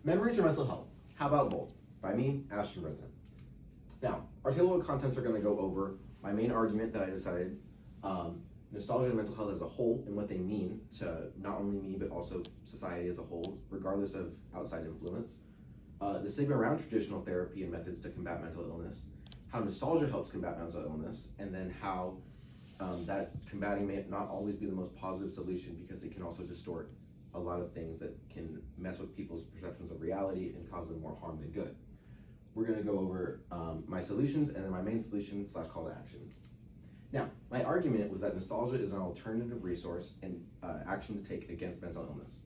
Memories or mental health? How about both? By me, Ashton. Now, our table of contents are going to go over my main argument that I decided, nostalgia and mental health as a whole and what they mean to not only me but also society as a whole, regardless of outside influence. The stigma around traditional therapy and methods to combat mental illness, how nostalgia helps combat mental illness, and then how that combating may not always be the most positive solution because it can also distort a lot of things that can mess with people's perceptions of reality and cause them more harm than good. We're going to go over my solutions and then my main solution / call to action. Now, my argument was that nostalgia is an alternative resource and action to take against mental illness.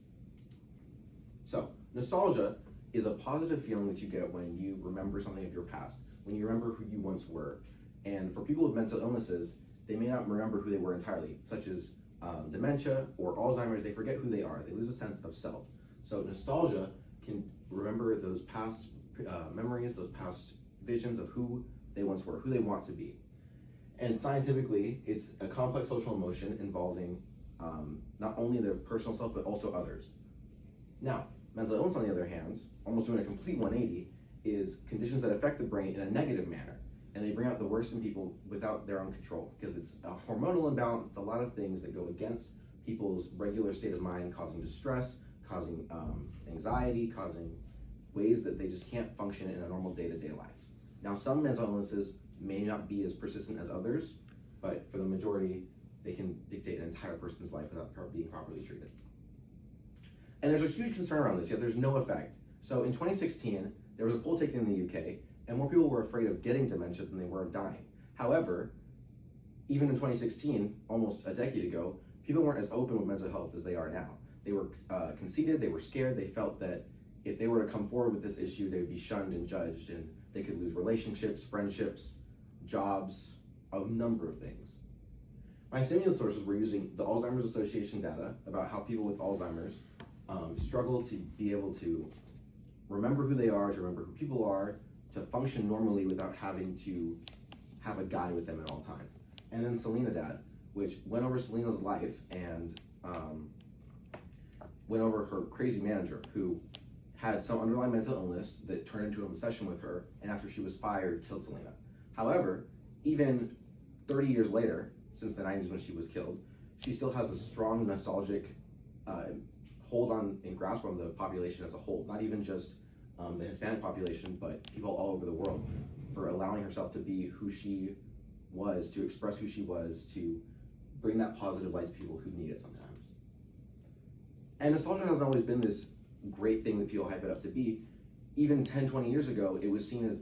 So, nostalgia is a positive feeling that you get when you remember something of your past, when you remember who you once were. And for people with mental illnesses, they may not remember who they were entirely, such as dementia or Alzheimer's. They forget who they are. They lose a sense of self. So nostalgia can remember those past memories, those past visions of who they once were, who they want to be. And scientifically, it's a complex social emotion involving not only their personal self, but also others. Now, mental illness, on the other hand, almost doing a complete 180, is conditions that affect the brain in a negative manner. And they bring out the worst in people without their own control, because it's a hormonal imbalance. It's a lot of things that go against people's regular state of mind, causing distress, causing anxiety, causing ways that they just can't function in a normal day-to-day life. Now, some mental illnesses may not be as persistent as others, but for the majority, they can dictate an entire person's life without being properly treated. And there's a huge concern around this, yet there's no effect. So in 2016, there was a poll taken in the UK, and more people were afraid of getting dementia than they were of dying. However, even in 2016, almost a decade ago, people weren't as open with mental health as they are now. They were conceited, they were scared, they felt that if they were to come forward with this issue, they would be shunned and judged, and they could lose relationships, friendships, jobs, a number of things. My stimulus sources were using the Alzheimer's Association data about how people with Alzheimer's struggle to be able to remember who they are, to remember who people are, to function normally without having to have a guide with them at all times. And then Selena Dad, which went over Selena's life and went over her crazy manager who had some underlying mental illness that turned into an obsession with her, and after she was fired, killed Selena. However, even 30 years later, since the 90s when she was killed, she still has a strong nostalgic hold on and grasp on the population as a whole, not even just the Hispanic population, but people all over the world, for allowing herself to be who she was, to express who she was, to bring that positive light to people who need it sometimes. And nostalgia hasn't always been this great thing that people hype it up to be. Even 10, 20 years ago, it was seen as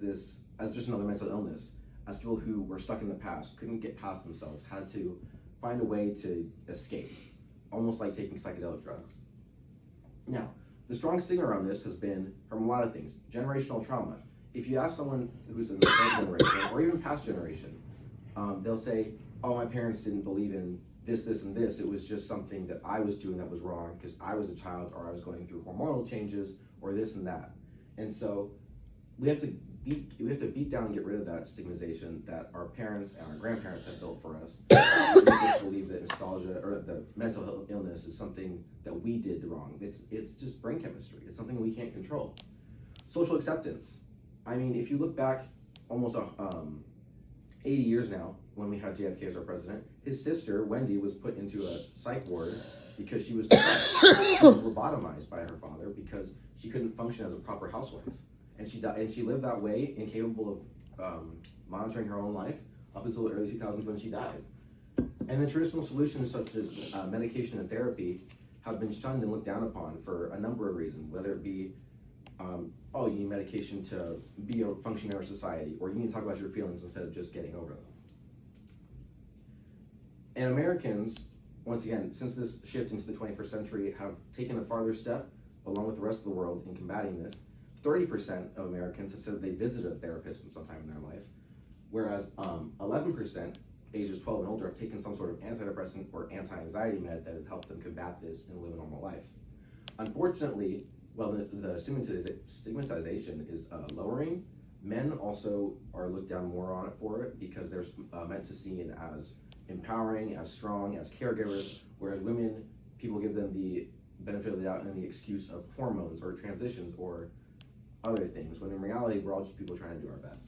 just another mental illness, as people who were stuck in the past, couldn't get past themselves, had to find a way to escape, almost like taking psychedelic drugs. Now, the strong stigma around this has been from a lot of things. Generational trauma. If you ask someone who's in the current generation, or even past generation, they'll say, oh, my parents didn't believe in this, this, and this. It was just something that I was doing that was wrong because I was a child, or I was going through hormonal changes, or this and that. And so we have to beat down and get rid of that stigmatization that our parents and our grandparents have built for us. We just believe that nostalgia or the mental illness is something that we did wrong. It's just brain chemistry. It's something we can't control. Social acceptance. I mean, if you look back almost 80 years now, when we had JFK as our president, his sister, Wendy, was put into a psych ward because she was depressed. She was lobotomized by her father because she couldn't function as a proper housewife. And she died, and she lived that way, incapable of monitoring her own life up until the early 2000s when she died. And the traditional solutions such as medication and therapy have been shunned and looked down upon for a number of reasons, whether it be, oh, you need medication to be a functioning in our society, or you need to talk about your feelings instead of just getting over them. And Americans, once again, since this shift into the 21st century, have taken a farther step, along with the rest of the world, in combating this. 30% of Americans have said that they visited a therapist sometime in their life, whereas 11%, ages 12 and older, have taken some sort of antidepressant or anti-anxiety med that has helped them combat this and live a normal life. Unfortunately, while the stigmatization is lowering, men also are looked down more on it for it because they're meant to seen as empowering, as strong, as caregivers, whereas women, people give them the benefit of the doubt and the excuse of hormones or transitions or other things, when in reality, we're all just people trying to do our best.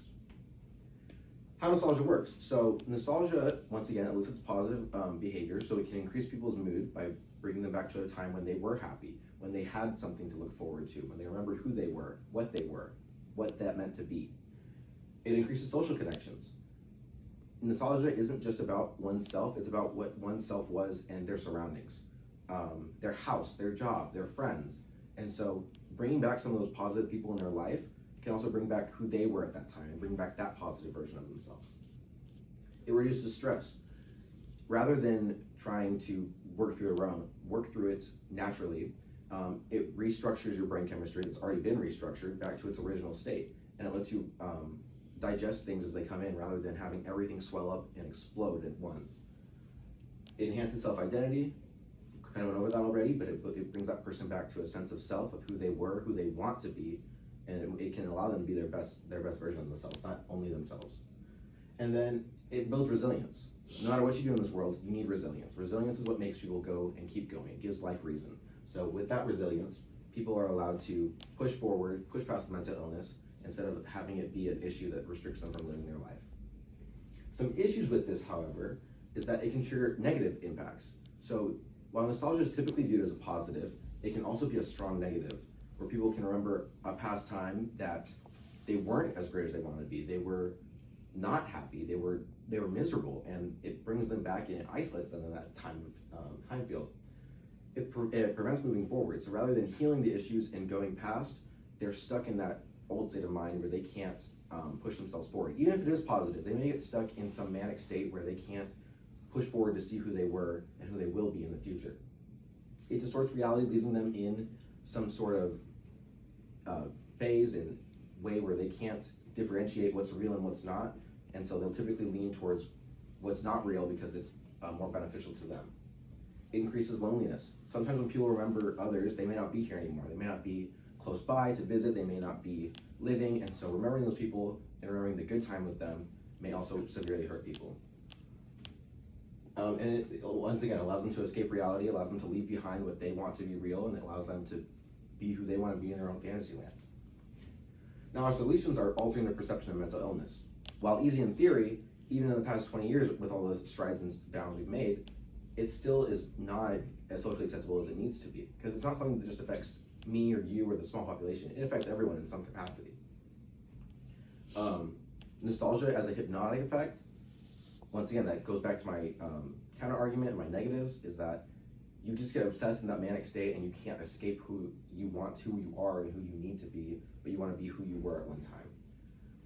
How nostalgia works. So nostalgia, once again, elicits positive behavior, so it can increase people's mood by bringing them back to a time when they were happy, when they had something to look forward to, when they remembered who they were, what that meant to be. It increases social connections. Nostalgia isn't just about oneself, it's about what oneself was and their surroundings, their house, their job, their friends. And so bringing back some of those positive people in their life can also bring back who they were at that time and bring back that positive version of themselves. It reduces stress. Rather than trying to work through it naturally, it restructures your brain chemistry that's already been restructured back to its original state, and it lets you digest things as they come in rather than having everything swell up and explode at once. It enhances self-identity. Kind of went over that already, but it brings that person back to a sense of self, of who they were, who they want to be, and it can allow them to be their best version of themselves, not only themselves. And then it builds resilience. No matter what you do in this world, you need resilience. Resilience is what makes people go and keep going. It gives life reason. So with that resilience, people are allowed to push forward, push past the mental illness, instead of having it be an issue that restricts them from living their life. Some issues with this, however, is that it can trigger negative impacts. So while nostalgia is typically viewed as a positive, it can also be a strong negative, where people can remember a past time that they weren't as great as they wanted to be. They were not happy. They were miserable, and it brings them back and it isolates them in that time field. It prevents moving forward. So rather than healing the issues and going past, they're stuck in that old state of mind where they can't push themselves forward. Even if it is positive, they may get stuck in some manic state where they can't push forward to see who they were and who they will be in the future. It distorts reality, leaving them in some sort of phase and way where they can't differentiate what's real and what's not, and so they'll typically lean towards what's not real because it's more beneficial to them. It increases loneliness. Sometimes when people remember others, they may not be here anymore. They may not be close by to visit, they may not be living, and so remembering those people and remembering the good time with them may also severely hurt people. And it, once again, allows them to escape reality, allows them to leave behind what they want to be real, and it allows them to be who they want to be in their own fantasy land. Now, our solutions are altering the perception of mental illness. While easy in theory, even in the past 20 years, with all the strides and bounds we've made, it still is not as socially acceptable as it needs to be, because it's not something that just affects me or you or the small population. It affects everyone in some capacity. Nostalgia as a hypnotic effect, once again, that goes back to my counter argument and my negatives, is that you just get obsessed in that manic state and you can't escape who you are and who you need to be, but you want to be who you were at one time.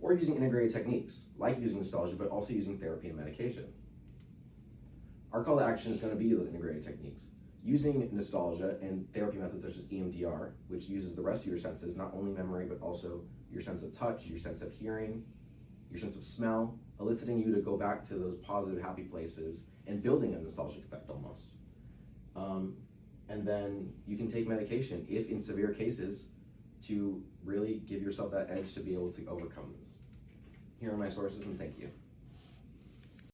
Or using integrated techniques, like using nostalgia, but also using therapy and medication. Our call to action is going to be those integrated techniques. Using nostalgia and therapy methods such as EMDR, which uses the rest of your senses, not only memory, but also your sense of touch, your sense of hearing, your sense of smell, eliciting you to go back to those positive, happy places and building a nostalgic effect almost. And then you can take medication, if in severe cases, to really give yourself that edge to be able to overcome this. Here are my sources, and thank you.